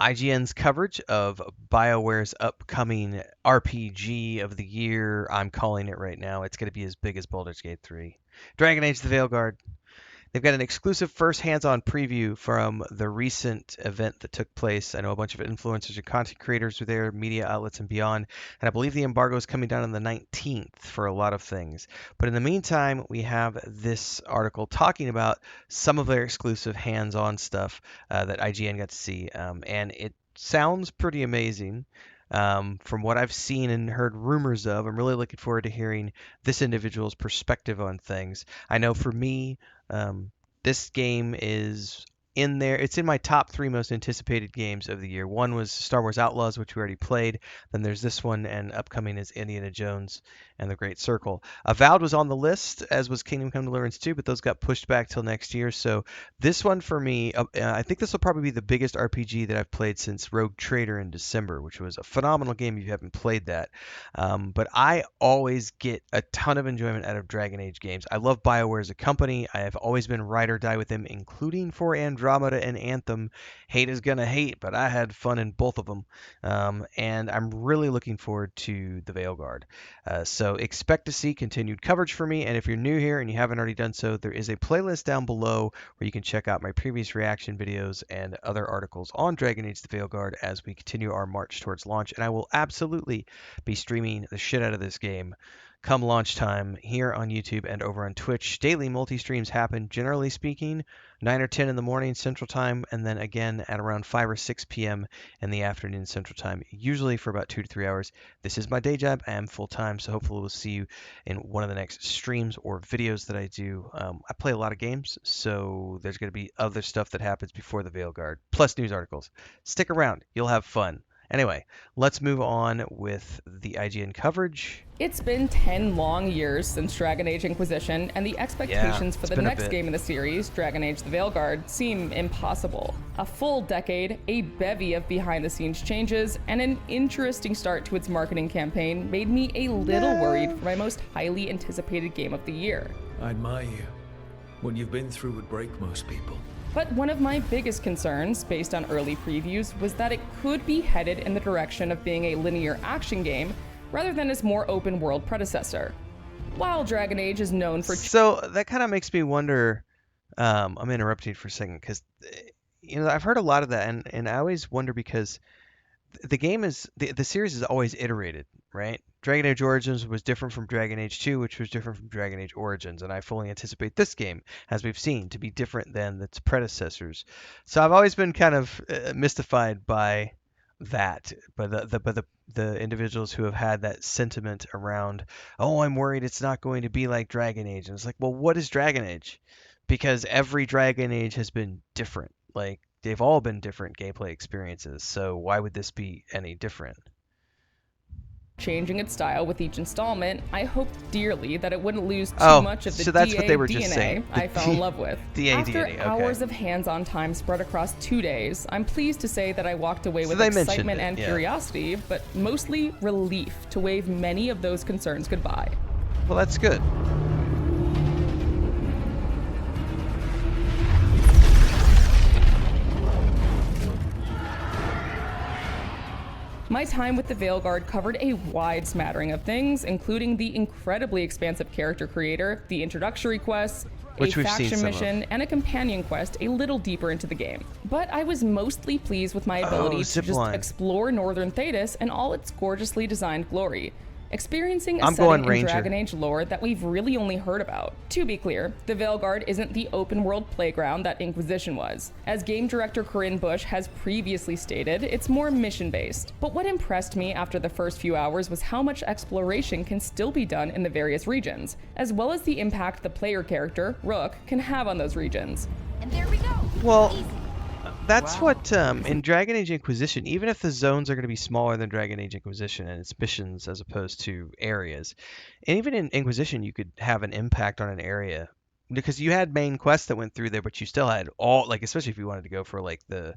IGN's coverage of BioWare's upcoming RPG of the year. I'm calling it right now. It's going to be as big as Baldur's Gate 3. Dragon Age: The Veilguard. They've got an exclusive first hands-on preview from the recent event that took place. I know a bunch of influencers and content creators were there, media outlets and beyond, and I believe the embargo is coming down on the 19th for a lot of things. But in the meantime, we have this article talking about some of their exclusive hands-on stuff that IGN got to see, and it sounds pretty amazing. From what I've seen and heard rumors of, I'm really looking forward to hearing this individual's perspective on things. I know for me, this game is in there. It's in my top three most anticipated games of the year. One was Star Wars Outlaws, which we already played. Then there's this one, and upcoming is Indiana Jones and the Great Circle. Avowed was on the list, as was Kingdom Come Deliverance 2, but those got pushed back till next year. So this one for me, I think this will probably be the biggest RPG that I've played since Rogue Trader in December, which was a phenomenal game if you haven't played that. But I always get a ton of enjoyment out of Dragon Age games. I love BioWare as a company. I have always been ride or die with them, including for Andromeda and Anthem. Hate is gonna hate, but I had fun in both of them. And I'm really looking forward to the Veilguard. So expect to see continued coverage for me. And if you're new here and you haven't already done so, there is a playlist down below where you can check out my previous reaction videos and other articles on Dragon Age: The Veilguard as we continue our march towards launch. And I will absolutely be streaming the shit out of this game come launch time here on YouTube and over on Twitch. Daily multi-streams happen, generally speaking, 9 or 10 in the morning Central Time, and then again at around 5 or 6 p.m. in the afternoon Central Time, usually for about 2 to 3 hours. This is my day job. I am full-time, so hopefully we'll see you in one of the next streams or videos that I do. I play a lot of games, so there's going to be other stuff that happens before the Veilguard, plus news articles. Stick around. You'll have fun. Anyway, let's move on with the IGN coverage. It's been 10 long years since Dragon Age Inquisition, and the expectations for the next game in the series, Dragon Age: The Veilguard, seem impossible. A full decade, a bevy of behind-the-scenes changes, and an interesting start to its marketing campaign made me a little worried for my most highly anticipated game of the year. I admire you. What you've been through would break most people. But one of my biggest concerns, based on early previews, was that it could be headed in the direction of being a linear action game rather than its more open-world predecessor. While Dragon Age is known for... So that kind of makes me wonder, I'm interrupting for a second, because I've heard a lot of that, and I always wonder because the game is, the series is always iterated, right? Dragon Age Origins was different from Dragon Age 2, which was different from Dragon Age Origins, and I fully anticipate this game, as we've seen, to be different than its predecessors. So I've always been kind of mystified by that, but the individuals who have had that sentiment around, oh, I'm worried it's not going to be like Dragon Age, and it's like, well, what is Dragon Age? Because every Dragon Age has been different. Like, they've all been different gameplay experiences, so why would this be any different? Changing its style with each installment, I hoped dearly that it wouldn't lose too much of the so that's DA what they were DNA just saying. I fell in love with. After okay. hours of hands-on time spread across 2 days, I'm pleased to say that I walked away with excitement and curiosity, but mostly relief to wave many of those concerns goodbye. Well, that's good. My time with the Veilguard covered a wide smattering of things, including the incredibly expansive character creator, the introductory quests, a faction mission, and a companion quest a little deeper into the game. But I was mostly pleased with my ability to just explore Northern Thedas and all its gorgeously designed glory, experiencing a setting in Dragon Age lore that we've really only heard about. To be clear, the Veilguard isn't the open-world playground that Inquisition was. As game director Corinne Bush has previously stated, it's more mission-based. But what impressed me after the first few hours was how much exploration can still be done in the various regions, as well as the impact the player character, Rook, can have on those regions. And there we go. Well, that's what, in Dragon Age Inquisition, even if the zones are going to be smaller than Dragon Age Inquisition and its missions as opposed to areas, and even in Inquisition you could have an impact on an area, because you had main quests that went through there, but you still had all, like, especially if you wanted to go for, like, the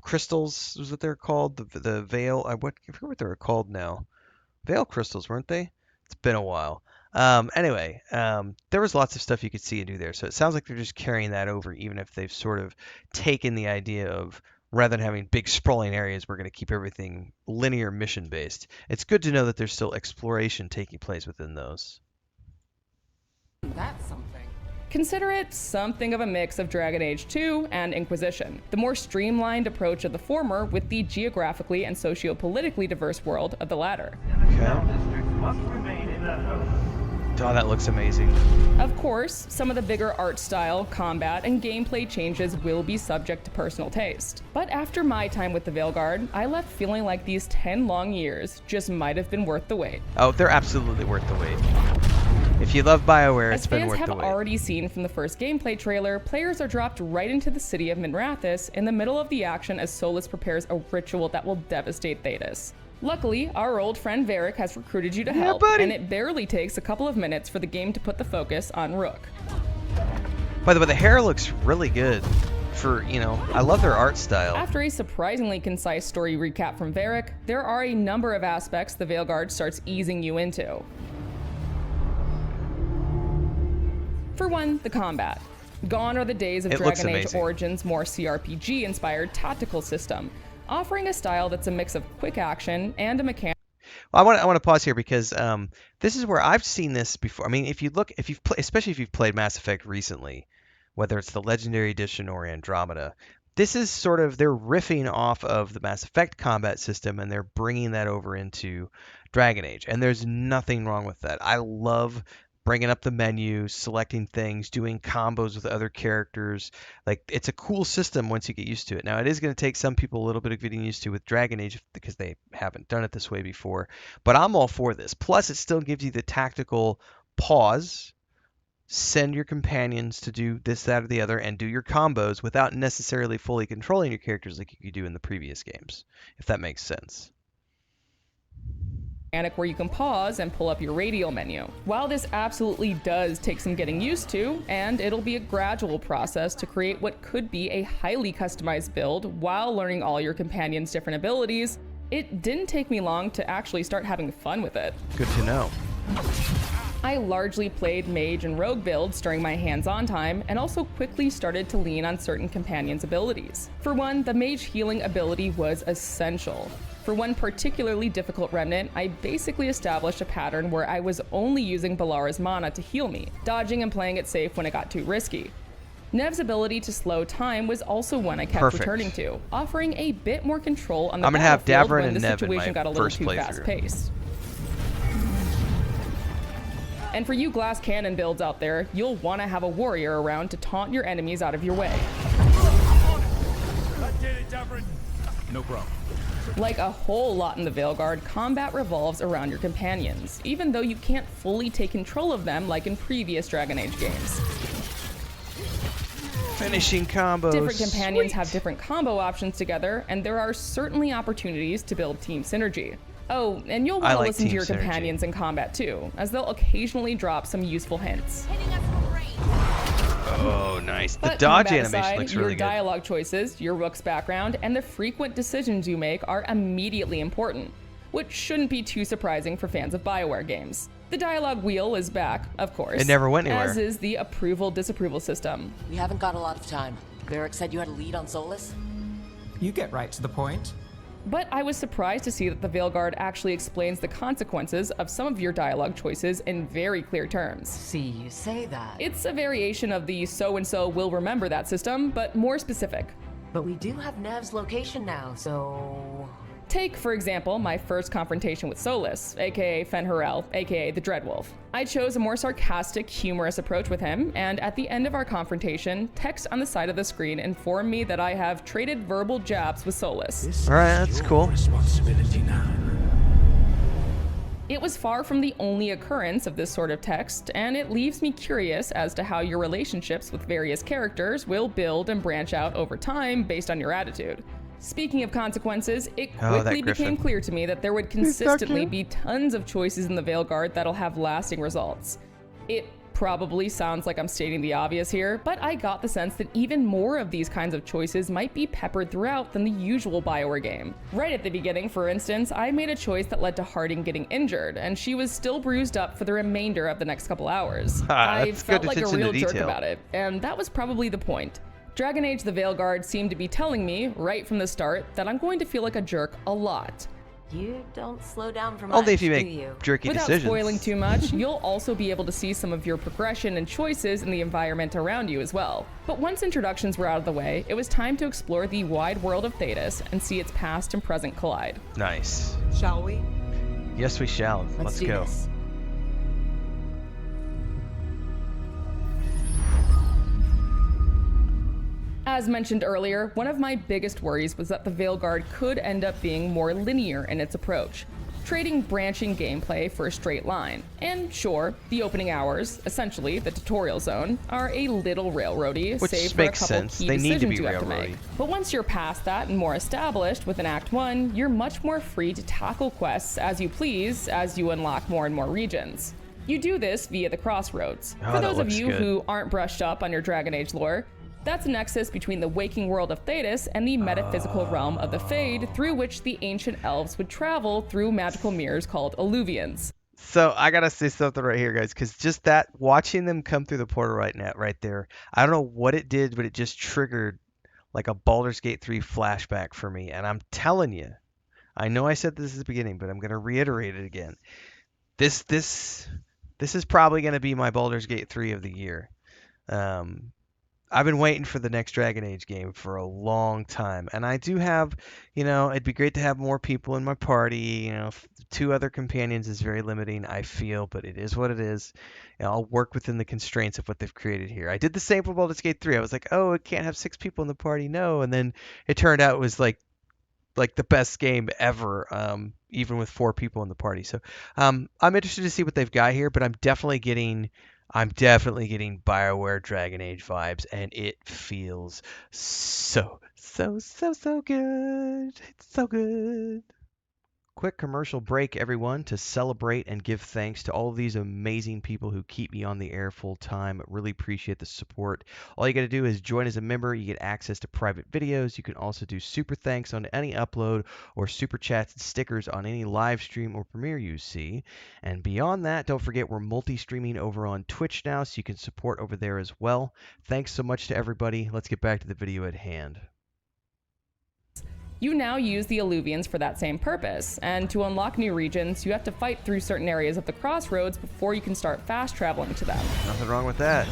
crystals, was what they're called, the Veil, I forget what they were called now. Veil crystals, weren't they? It's been a while. Anyway, there was lots of stuff you could see and do there. So it sounds like they're just carrying that over, even if they've sort of taken the idea of Rather than having big sprawling areas, we're going to keep everything linear mission based. It's good to know that there's still exploration taking place within those. That's something. Consider it something of a mix of Dragon Age 2 and Inquisition, the more streamlined approach of the former with the geographically and socio-politically diverse world of the latter. Okay. Oh, that looks amazing. Of course, some of the bigger art style, combat, and gameplay changes will be subject to personal taste. But after my time with the Veilguard, I left feeling like these 10 long years just might have been worth the wait. Oh, they're absolutely worth the wait. If you love BioWare, it's been worth the wait. As fans have already seen from the first gameplay trailer, players are dropped right into the city of Minrathous in the middle of the action as Solas prepares a ritual that will devastate Thetis. Luckily, our old friend Varric has recruited you to help, and it barely takes a couple of minutes for the game to put the focus on Rook. By the way, the hair looks really good. I love their art style. After a surprisingly concise story recap from Varric, there are a number of aspects the Veilguard starts easing you into. For one, the combat. Gone are the days of Dragon Age Origins' more CRPG-inspired tactical system, offering a style that's a mix of quick action and a mechanic. Well, I want to pause here because this is where I've seen this before. I mean, especially if you've played Mass Effect recently, whether it's the Legendary Edition or Andromeda, this is sort of, they're riffing off of the Mass Effect combat system and they're bringing that over into Dragon Age, and there's nothing wrong with that. I love bringing up the menu, selecting things, doing combos with other characters. Like, it's a cool system once you get used to it. Now, it is going to take some people a little bit of getting used to with Dragon Age because they haven't done it this way before. But I'm all for this. Plus, it still gives you the tactical pause, send your companions to do this, that, or the other, and do your combos without necessarily fully controlling your characters like you could do in the previous games, if that makes sense. Where you can pause and pull up your radial menu. While this absolutely does take some getting used to, and it'll be a gradual process to create what could be a highly customized build while learning all your companions' different abilities, it didn't take me long to actually start having fun with it. Good to know. I largely played mage and rogue builds during my hands-on time, and also quickly started to lean on certain companions' abilities. For one, the mage healing ability was essential. For one particularly difficult remnant, I basically established a pattern where I was only using Balara's mana to heal me, dodging and playing it safe when it got too risky. Nev's ability to slow time was also one I kept returning to, offering a bit more control on the battlefield when the situation got a little too fast-paced. And for you glass cannon builds out there, you'll want to have a warrior around to taunt your enemies out of your way. No problem. Like a whole lot in the Veilguard, combat revolves around your companions, even though you can't fully take control of them like in previous Dragon Age games. Finishing combos. Different companions have different combo options together, and there are certainly opportunities to build team synergy. Oh, and you'll want to listen to your companions in combat too, as they'll occasionally drop some useful hints. Oh, nice. The dodge animation looks really good. Your dialogue choices, your Rook's background, and the frequent decisions you make are immediately important, which shouldn't be too surprising for fans of BioWare games. The dialogue wheel is back, of course. It never went anywhere. As is the approval-disapproval system. We haven't got a lot of time. Varric said you had a lead on Solas? You get right to the point. But I was surprised to see that the Veilguard actually explains the consequences of some of your dialogue choices in very clear terms. See, you say that. It's a variation of the so-and-so will remember that system, but more specific. But we do have Nev's location now, so... Take, for example, my first confrontation with Solas, aka Fen'Harel, aka the Dreadwolf. I chose a more sarcastic, humorous approach with him, and at the end of our confrontation, text on the side of the screen informed me that I have traded verbal jabs with Solas. Alright, that's cool. Responsibility now. It was far from the only occurrence of this sort of text, and it leaves me curious as to how your relationships with various characters will build and branch out over time based on your attitude. Speaking of consequences, it quickly became clear to me that there would consistently be tons of choices in the Veilguard that'll have lasting results. It probably sounds like I'm stating the obvious here, but I got the sense that even more of these kinds of choices might be peppered throughout than the usual BioWare game. Right at the beginning, for instance, I made a choice that led to Harding getting injured, and she was still bruised up for the remainder of the next couple hours. I felt like a real jerk about it, and that was probably the point. Dragon Age the Veilguard seemed to be telling me, right from the start, that I'm going to feel like a jerk a lot. You don't slow down for much, Only if you do make you? jerky Without decisions. spoiling too much, you'll also be able to see some of your progression and choices in the environment around you as well. But once introductions were out of the way, it was time to explore the wide world of Thetis and see its past and present collide. Nice. Shall we? Yes, we shall. Let's do go. this. As mentioned earlier, one of my biggest worries was that the Veilguard could end up being more linear in its approach, trading branching gameplay for a straight line. And sure, the opening hours, essentially the tutorial zone, are a little railroady, Which save for a makes couple sense. key They need to decisions be you have to railroady. make. But once you're past that and more established with an Act 1, you're much more free to tackle quests as you please as you unlock more and more regions. You do this via the crossroads. Oh, For that those of looks you good. who aren't brushed up on your Dragon Age lore, that's a nexus between the waking world of Thetis and the metaphysical realm of the Fade, through which the ancient elves would travel through magical mirrors called Alluvians. So I gotta say something right here, guys, because just that watching them come through the portal right there, I don't know what it did, but it just triggered like a Baldur's Gate 3 flashback for me. And I'm telling you, I know I said this at the beginning, but I'm gonna reiterate it again. This is probably gonna be my Baldur's Gate 3 of the year. I've been waiting for the next Dragon Age game for a long time, and I do have, it'd be great to have more people in my party. 2 other companions is very limiting, I feel, but it is what it is. I'll work within the constraints of what they've created here. I did the same for Baldur's Gate 3. I was like, oh, it can't have 6 people in the party, no, and then it turned out it was like the best game ever, even with 4 people in the party. So I'm interested to see what they've got here, but I'm definitely getting BioWare Dragon Age vibes, and it feels so good. It's so good. Quick commercial break, everyone, to celebrate and give thanks to all of these amazing people who keep me on the air full time. Really appreciate the support. All you got to do is join as a member. You get access to private videos. You can also do super thanks on any upload or super chats and stickers on any live stream or premiere you see. And beyond that, don't forget we're multi-streaming over on Twitch now, so you can support over there as well. Thanks so much to everybody. Let's get back to the video at hand. You now use the Alluvians for that same purpose, and to unlock new regions, you have to fight through certain areas of the crossroads before you can start fast traveling to them. Nothing wrong with that.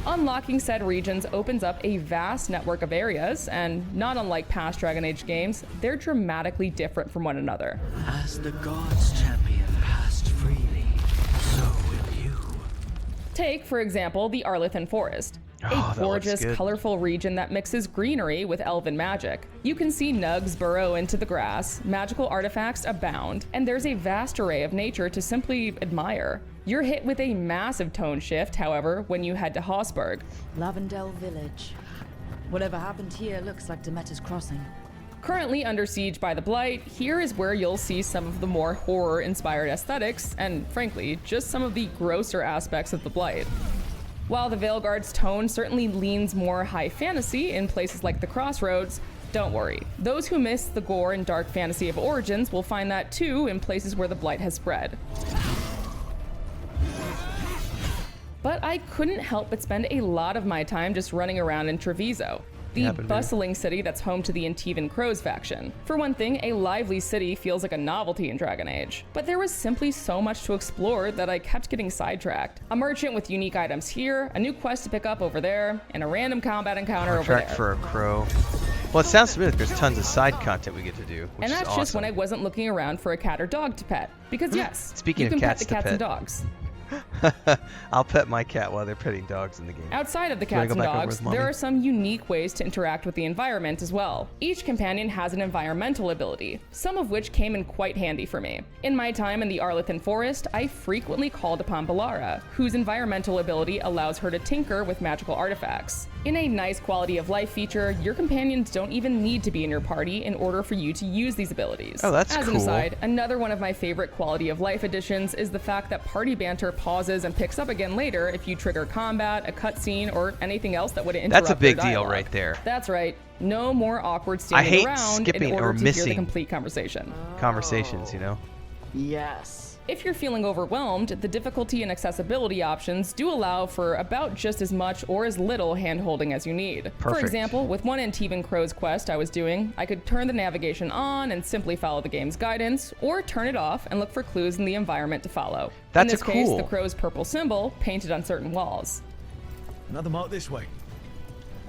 Unlocking said regions opens up a vast network of areas, and not unlike past Dragon Age games, they're dramatically different from one another. As the gods' champion passed freely, so will you. Take, for example, the Arlithan Forest. Oh, A that looks gorgeous, good. colorful region that mixes greenery with elven magic. You can see nugs burrow into the grass, magical artifacts abound, and there's a vast array of nature to simply admire. You're hit with a massive tone shift, however, when you head to Hossberg. Lavendel Village. Whatever happened here looks like Demeter's Crossing. Currently under siege by the Blight, here is where you'll see some of the more horror-inspired aesthetics, and frankly, just some of the grosser aspects of the Blight. While the Veilguard's tone certainly leans more high fantasy in places like the Crossroads, don't worry. Those who miss the gore and dark fantasy of Origins will find that too in places where the Blight has spread. But I couldn't help but spend a lot of my time just running around in Treviso, the bustling city that's home to the Antivan Crows faction. For one thing, a lively city feels like a novelty in Dragon Age. But there was simply so much to explore that I kept getting sidetracked. A merchant with unique items here, a new quest to pick up over there, and a random combat encounter over Track there. for a crow. Well, it sounds to me like there's tons of side content we get to do, which And is that's awesome. just when I wasn't looking around for a cat or dog to pet. Because yes, Speaking you of can cats pet the to cats and pet. dogs. I'll pet my cat while they're petting dogs in the game. Outside of the You wanna cats go and back over dogs, with Mommy? there are some unique ways to interact with the environment as well. Each companion has an environmental ability, some of which came in quite handy for me. In my time in the Arlithan Forest, I frequently called upon Balara, whose environmental ability allows her to tinker with magical artifacts. In a nice quality of life feature, your companions don't even need to be in your party in order for you to use these abilities. Oh, that's As cool. an aside, another one of my favorite quality of life additions is the fact that party banter pauses and picks up again later if you trigger combat, a cutscene, or anything else that would interrupt That's a big their deal dialogue. right there. That's right. No more awkward standing hate around skipping in order or to hear the missing complete conversation. Conversations, you know? Yes. If you're feeling overwhelmed, the difficulty and accessibility options do allow for about just as much or as little hand-holding as you need. Perfect. For example, with one Antivan Crow's quest I was doing, I could turn the navigation on and simply follow the game's guidance, or turn it off and look for clues in the environment to follow. That's in this case, cool. the crow's purple symbol painted on certain walls. Another mark this way.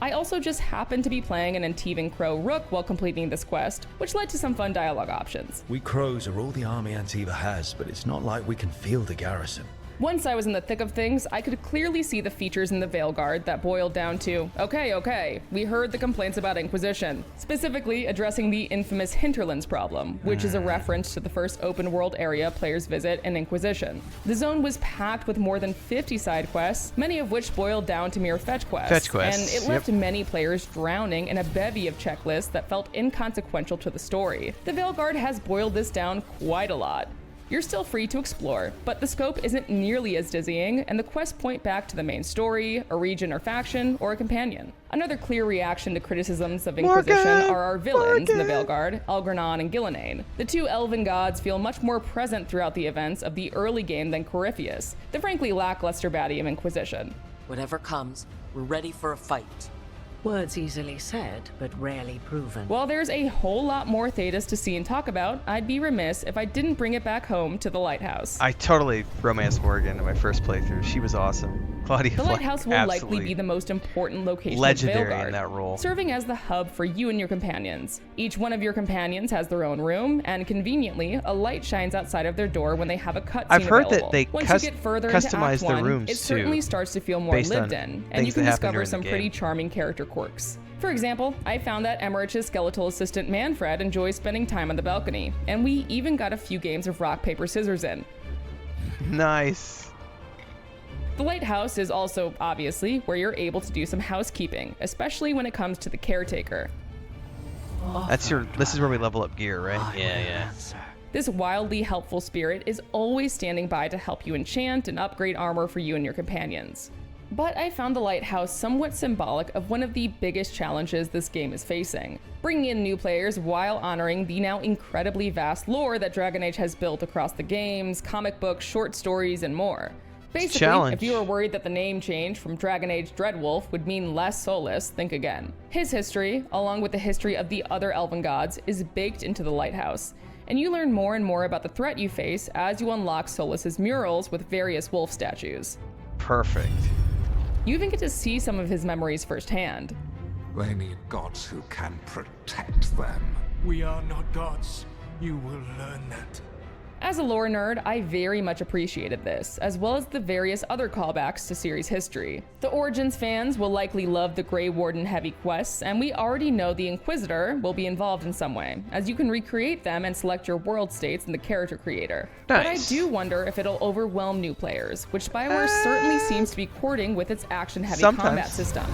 I also just happened to be playing an Antivan Crow Rook while completing this quest, which led to some fun dialogue options. We crows are all the army Antiva has, but it's not like we can field a garrison. Once I was in the thick of things, I could clearly see the features in the Veilguard that boiled down to, okay, we heard the complaints about Inquisition, specifically addressing the infamous Hinterlands problem, which is a reference to the first open world area players visit in Inquisition. The zone was packed with more than 50 side quests, many of which boiled down to mere fetch quests, and it left many players drowning in a bevy of checklists that felt inconsequential to the story. The Veilguard has boiled this down quite a lot. You're still free to explore, but the scope isn't nearly as dizzying, and the quests point back to the main story, a region or faction, or a companion. Another clear reaction to criticisms of Inquisition are our villains in the Veilguard, Algernon and Gillenane. The two elven gods feel much more present throughout the events of the early game than Corypheus, the frankly lackluster baddie of Inquisition. Whatever comes, we're ready for a fight. Words easily said, but rarely proven. While there's a whole lot more Thedas to see and talk about, I'd be remiss if I didn't bring it back home to the Lighthouse. I totally romanced Morgan in my first playthrough. She was awesome. Claudia The Fleck, Lighthouse will likely be the most important location legendary of Veilguard, in that role, serving as the hub for you and your companions. Each one of your companions has their own room, and conveniently, a light shines outside of their door when they have a cutscene I've heard available. that they Once you get further into customize Act their 1, rooms it certainly too, starts to feel more based lived on in, and things you can that happen discover during some the pretty game. charming character quirks. For example, I found that Emmerich's skeletal assistant Manfred enjoys spending time on the balcony, and we even got a few games of rock, paper, scissors in. Nice. The Lighthouse is also, obviously, where you're able to do some housekeeping, especially when it comes to the caretaker. This is where we level up gear, right? Yeah. This wildly helpful spirit is always standing by to help you enchant and upgrade armor for you and your companions. But I found the Lighthouse somewhat symbolic of one of the biggest challenges this game is facing, bringing in new players while honoring the now incredibly vast lore that Dragon Age has built across the games, comic books, short stories, and more. Basically, if you were worried that the name change from Dragon Age Dreadwolf would mean less Solus, think again. His history, along with the history of the other elven gods, is baked into the Lighthouse, and you learn more and more about the threat you face as you unlock Solus's murals with various wolf statues. Perfect. You even get to see some of his memories firsthand. They need gods who can protect them. We are not gods. You will learn that. As a lore nerd, I very much appreciated this, as well as the various other callbacks to series history. The Origins fans will likely love the Grey Warden heavy quests, and we already know the Inquisitor will be involved in some way, as you can recreate them and select your world states in the character creator. Nice. But I do wonder if it'll overwhelm new players, which BioWare certainly seems to be courting with its action-heavy combat system.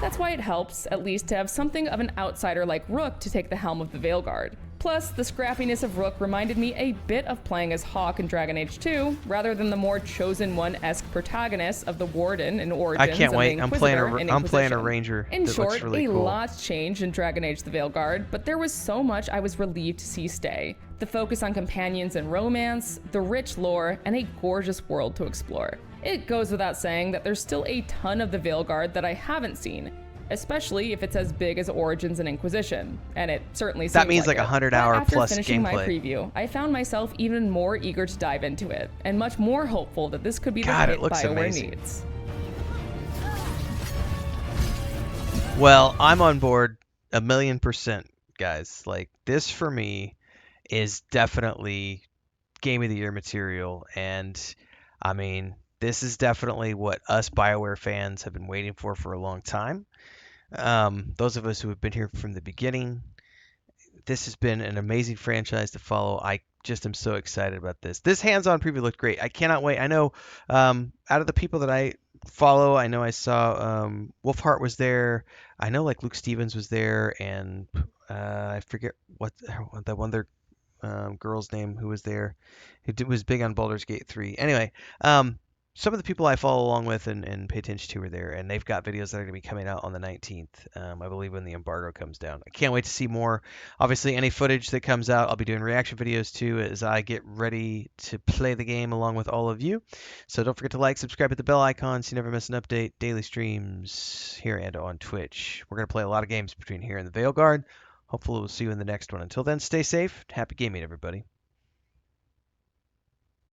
That's why it helps, at least, to have something of an outsider like Rook to take the helm of the Veilguard. Plus, the scrappiness of Rook reminded me a bit of playing as Hawke in Dragon Age 2, rather than the more Chosen One-esque protagonist of the Warden in Origins. I can't wait. I'm playing a ranger. In that short, looks really cool. lot's changed in Dragon Age the Veilguard, but there was so much I was relieved to see stay. The focus on companions and romance, the rich lore, and a gorgeous world to explore. It goes without saying that there's still a ton of the Veilguard that I haven't seen, especially if it's as big as Origins and Inquisition, and it certainly seems That means like it. 100-hour After plus finishing my gameplay. preview, I found myself even more eager to dive into it, and much more hopeful that this could be the God, hit it looks BioWare amazing. needs. Well, I'm on board 1,000,000%, guys. Like, this for me is definitely Game of the Year material, and I mean, this is definitely what us BioWare fans have been waiting for a long time. Those of us who have been here from the beginning, this has been an amazing franchise to follow. I just am so excited about this. This hands-on preview looked great. I cannot wait. I know out of the people that I follow, I know I saw Wolfheart was there. I know like Luke Stevens was there, and I forget what that one other girl's name who was there, who was big on Baldur's Gate 3. Anyway, some of the people I follow along with and pay attention to are there, and they've got videos that are going to be coming out on the 19th, I believe, when the embargo comes down. I can't wait to see more. Obviously, any footage that comes out, I'll be doing reaction videos too as I get ready to play the game along with all of you. So don't forget to like, subscribe, hit the bell icon so you never miss an update. Daily streams here and on Twitch. We're going to play a lot of games between here and the Veilguard. Hopefully, we'll see you in the next one. Until then, stay safe. Happy gaming, everybody.